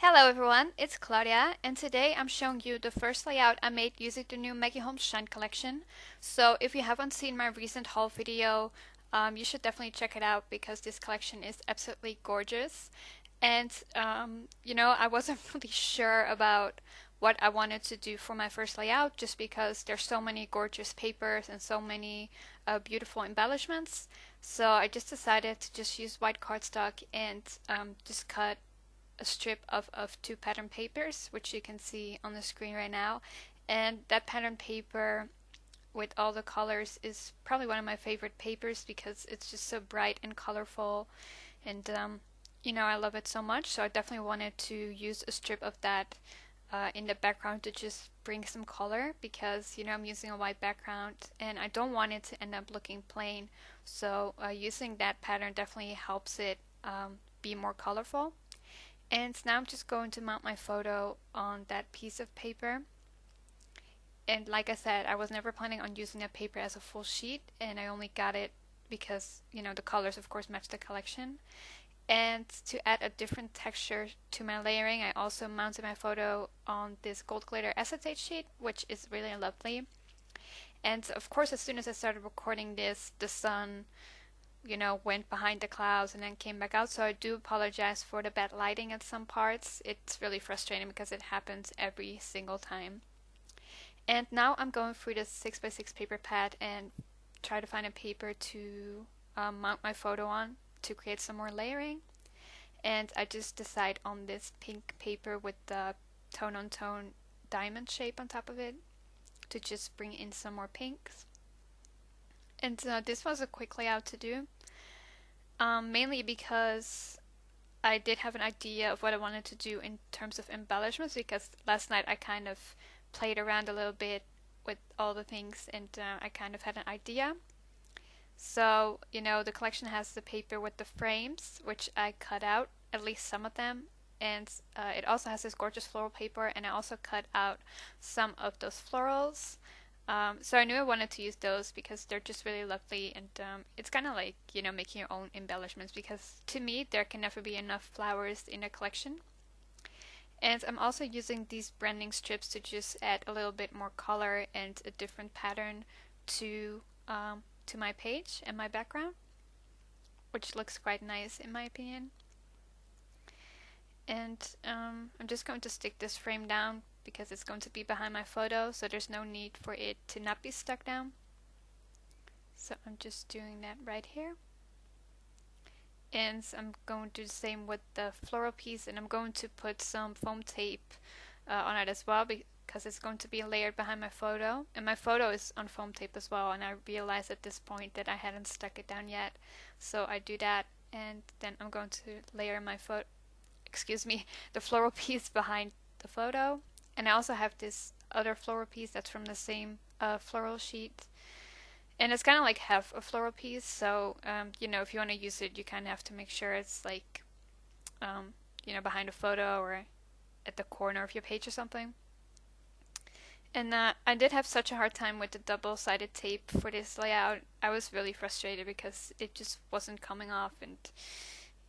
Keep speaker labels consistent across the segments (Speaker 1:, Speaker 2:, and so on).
Speaker 1: Hello everyone, it's Claudia, and today I'm showing you the first layout I made using the new Maggie Holmes Shine collection. So if you haven't seen my recent haul video, you should definitely check it out because this collection is absolutely gorgeous. And I wasn't really sure about what I wanted to do for my first layout just because there's so many gorgeous papers and so many beautiful embellishments. So I just decided to just use white cardstock and just cut a strip of two pattern papers, which you can see on the screen right now. And that pattern paper with all the colors is probably one of my favorite papers because it's just so bright and colorful. And, I love it so much. So I definitely wanted to use a strip of that in the background to just bring some color because, I'm using a white background and I don't want it to end up looking plain. So using that pattern definitely helps it be more colorful. And now I'm just going to mount my photo on that piece of paper. And like I said, I was never planning on using that paper as a full sheet, and I only got it because, the colors of course match the collection. And to add a different texture to my layering, I also mounted my photo on this gold glitter acetate sheet, which is really lovely. And of course, as soon as I started recording this, the sun went behind the clouds and then came back out. So I do apologize for the bad lighting at some parts. It's really frustrating because it happens every single time. And now I'm going through the 6x6 paper pad and try to find a paper to mount my photo on to create some more layering. And I just decide on this pink paper with the tone on tone diamond shape on top of it to just bring in some more pinks. And this was a quick layout to do, mainly because I did have an idea of what I wanted to do in terms of embellishments because last night I kind of played around a little bit with all the things and I kind of had an idea. So, the collection has the paper with the frames, which I cut out, at least some of them. And it also has this gorgeous floral paper, and I also cut out some of those florals. So I knew I wanted to use those because they're just really lovely, and it's kind of like, making your own embellishments because to me, there can never be enough flowers in a collection. And I'm also using these branding strips to just add a little bit more color and a different pattern to my page and my background, which looks quite nice in my opinion. And I'm just going to stick this frame down because it's going to be behind my photo, so there's no need for it to not be stuck down. So I'm just doing that right here. And I'm going to do the same with the floral piece, and I'm going to put some foam tape on it as well because it's going to be layered behind my photo, and my photo is on foam tape as well, and I realized at this point that I hadn't stuck it down yet, so I do that, and then I'm going to layer my the floral piece behind the photo. And I also have this other floral piece that's from the same floral sheet. And it's kind of like half a floral piece, so, if you want to use it, you kind of have to make sure it's like, behind a photo or at the corner of your page or something. And I did have such a hard time with the double-sided tape for this layout. I was really frustrated because it just wasn't coming off, and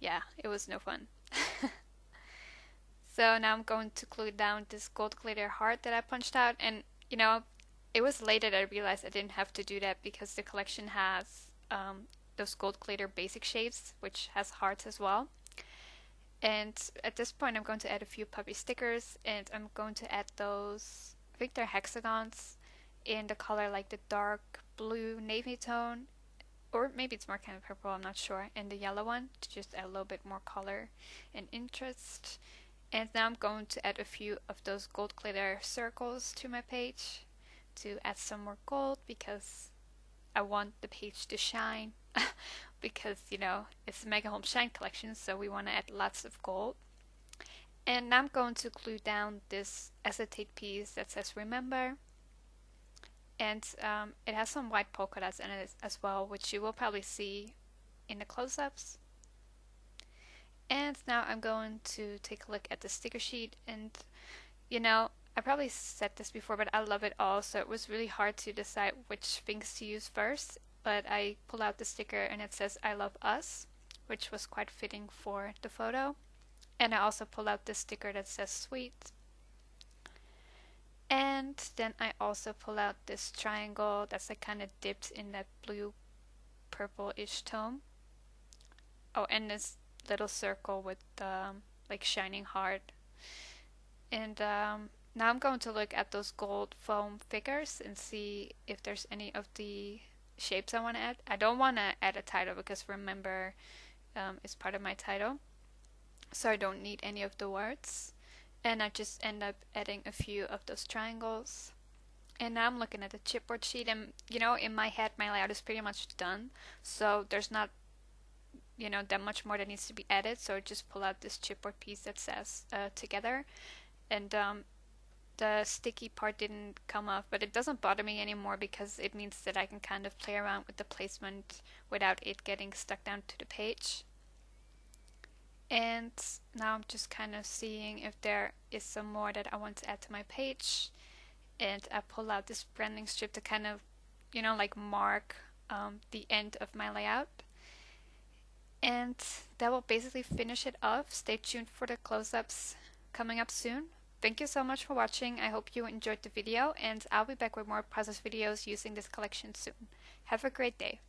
Speaker 1: yeah, it was no fun. So now I'm going to glue down this gold glitter heart that I punched out, and it was late that I realized I didn't have to do that because the collection has those gold glitter basic shapes, which has hearts as well. And at this point I'm going to add a few puppy stickers, and I'm going to add those, I think they're hexagons, in the color like the dark blue navy tone, or maybe it's more kind of purple, I'm not sure, and the yellow one to just add a little bit more color and interest. And now I'm going to add a few of those gold glitter circles to my page to add some more gold because I want the page to shine because, it's a Maggie Holmes Shine collection, so we want to add lots of gold. And now I'm going to glue down this acetate piece that says remember. And it has some white polka dots in it as well, which you will probably see in the close-ups. And now I'm going to take a look at the sticker sheet, and I probably said this before, but I love it all, so it was really hard to decide which things to use first, but I pulled out the sticker and it says I love us, which was quite fitting for the photo. And I also pull out this sticker that says sweet. And then I also pull out this triangle that's like kind of dipped in that blue purple-ish tone. Oh, and this little circle with like shining heart. And now I'm going to look at those gold foam figures and see if there's any of the shapes I want to add. I don't want to add a title because remember is part of my title, so I don't need any of the words. And I just end up adding a few of those triangles. And now I'm looking at the chipboard sheet, and you know, in my head my layout is pretty much done, so there's not, you know, that much more that needs to be added. So I just pull out this chipboard piece that says together, and the sticky part didn't come off, but it doesn't bother me anymore because it means that I can kind of play around with the placement without it getting stuck down to the page. And now I'm just kind of seeing if there is some more that I want to add to my page, and I pull out this branding strip to kind of, you know, like mark the end of my layout. And that will basically finish it off. Stay tuned for the close-ups coming up soon. Thank you so much for watching. I hope you enjoyed the video, and I'll be back with more process videos using this collection soon. Have a great day.